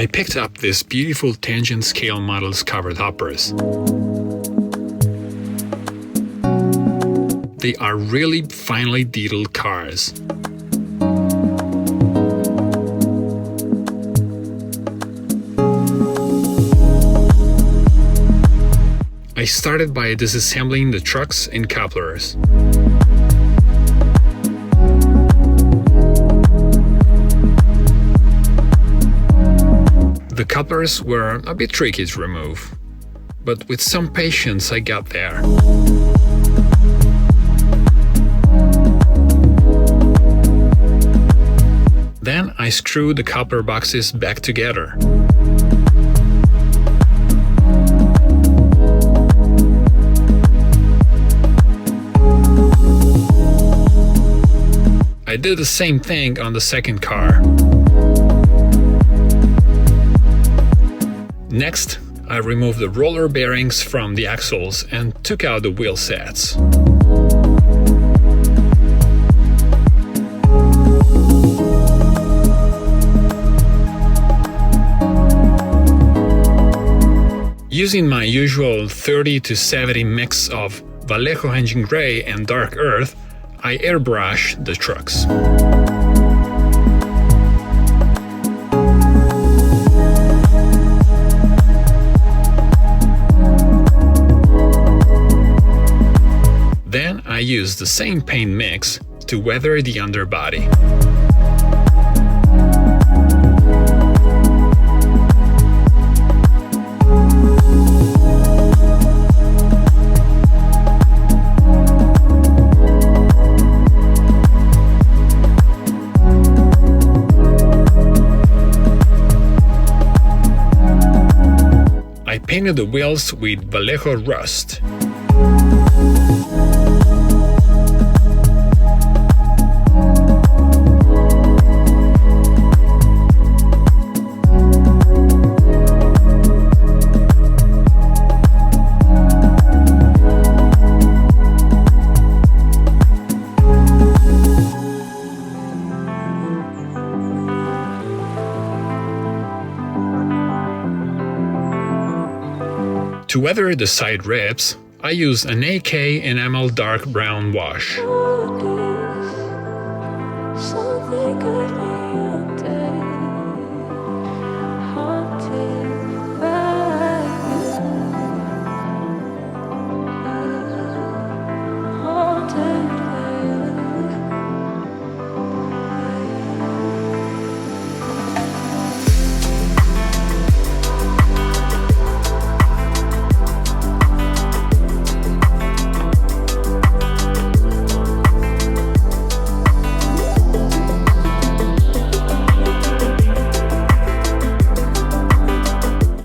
I picked up these beautiful tangent scale models cover toppers. They are really finely detailed cars. I started by disassembling the trucks and couplers. The couplers were a bit tricky to remove, but with some patience I got there. Then I screwed the coupler boxes back together. I did the same thing on the second car. Next, I removed the roller bearings from the axles and took out the wheel sets. Using my usual 30 to 70 mix of Vallejo engine gray and dark earth, I airbrushed the trucks. Then I used the same paint mix to weather the underbody. I painted the wheels with Vallejo rust. To weather the side ribs, I use an AK enamel dark brown wash.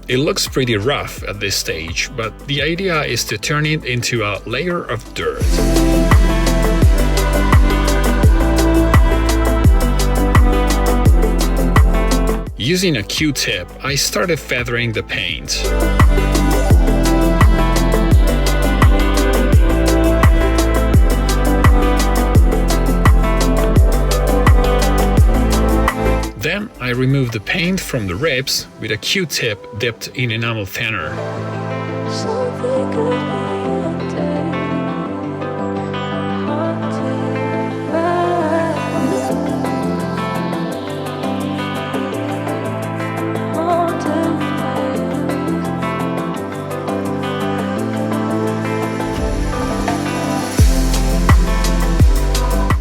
It looks pretty rough at this stage, but the idea is to turn it into a layer of dirt. Using a Q-tip, I started feathering the paint. Then I removed the paint from the ribs with a Q-tip dipped in enamel thinner.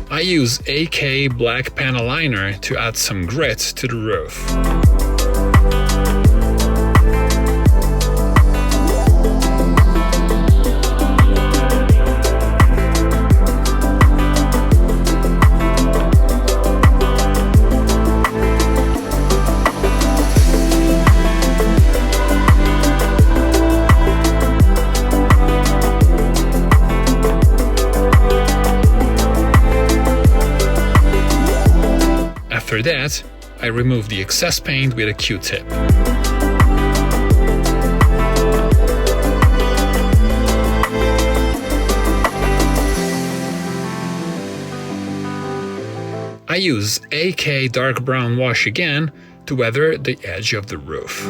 I use AK black panel liner to add some grit to the roof. After that, I remove the excess paint with a Q-tip. I use AK dark brown wash again to weather the edge of the roof.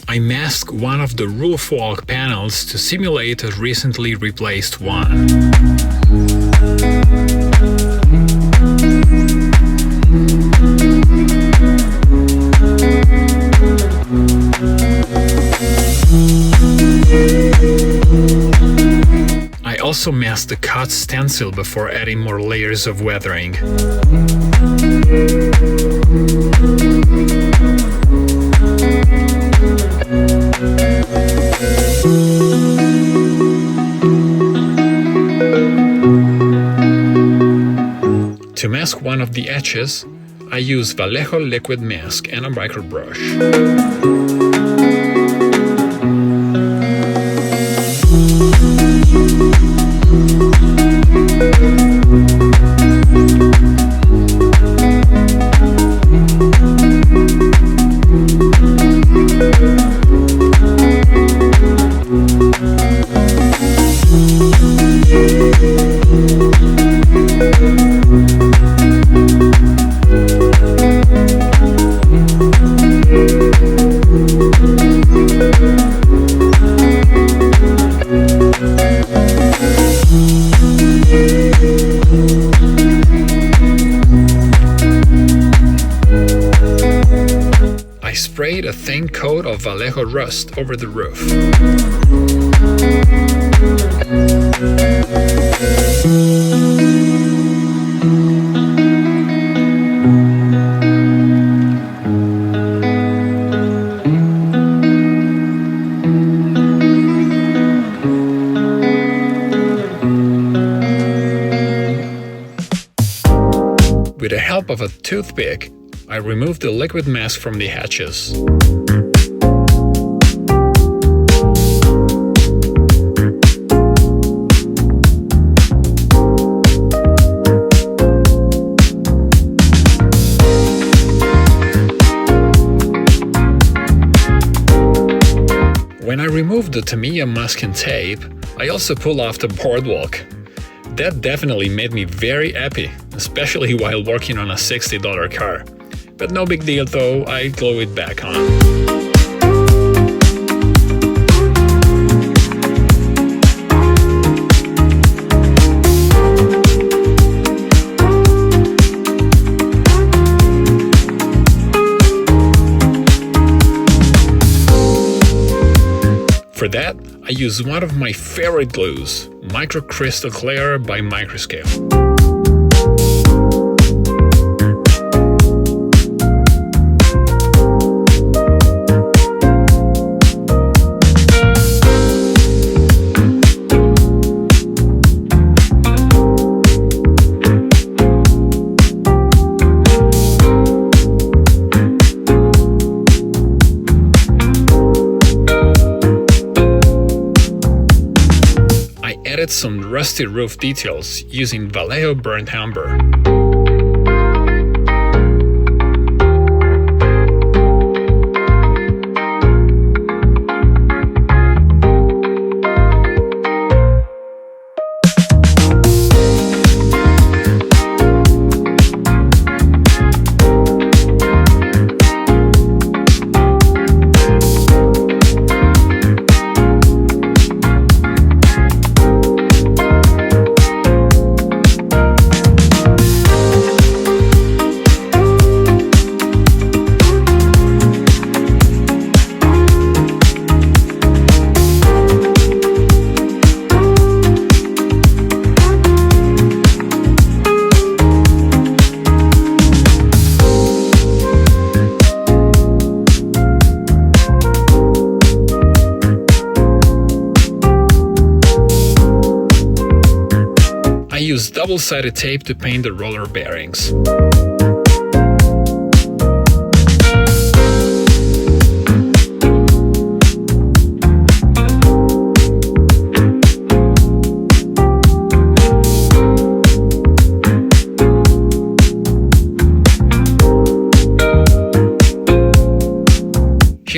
I mask one of the roof walk panels to simulate a recently replaced one. I also masked the cut stencil before adding more layers of weathering. To mask one of the edges, I use Vallejo liquid mask and a micro brush. I sprayed a thin coat of Vallejo rust over the roof. With the help of a toothpick, I removed the liquid mask from the hatches. When I removed the Tamiya masking tape, I also pulled off the boardwalk. That definitely made me very happy, especially while working on a $60 car. But no big deal though, I glue it back on. For that, I use one of my favorite glues, Micro Crystal Clear by Microscale. Added some rusty roof details using Vallejo burnt umber. I use double-sided tape to paint the roller bearings.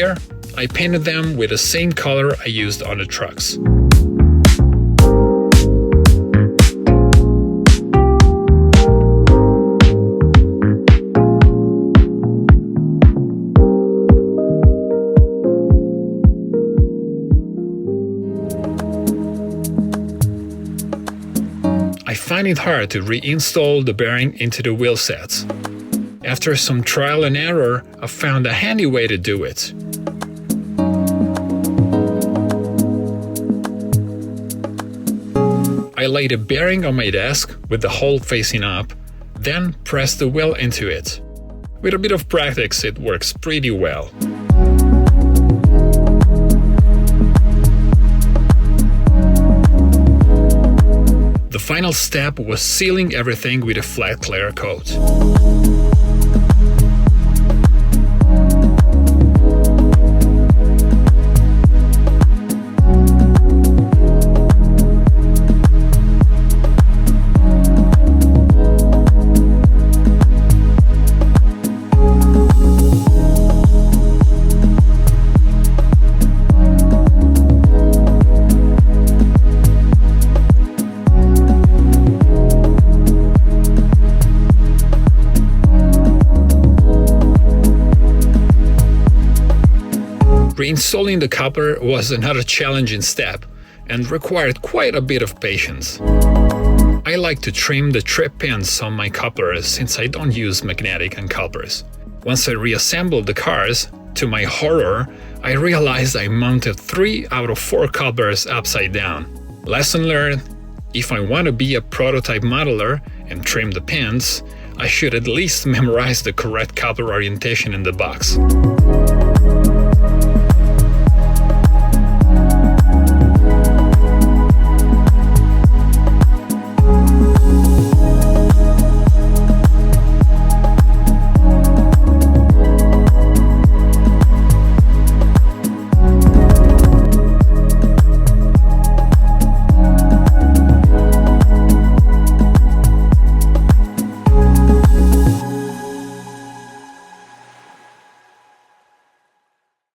here, I painted them with the same color I used on the trucks. I find it hard to reinstall the bearing into the wheel sets. After some trial and error, I found a handy way to do it. I lay the bearing on my desk with the hole facing up, then press the wheel into it. With a bit of practice, it works pretty well. The final step was sealing everything with a flat clear coat. Reinstalling the coupler was another challenging step and required quite a bit of patience. I like to trim the trip pins on my couplers since I don't use magnetic uncouplers. Once I reassembled the cars, to my horror, I realized I mounted 3 out of 4 couplers upside down. Lesson learned: if I want to be a prototype modeler and trim the pins, I should at least memorize the correct coupler orientation in the box.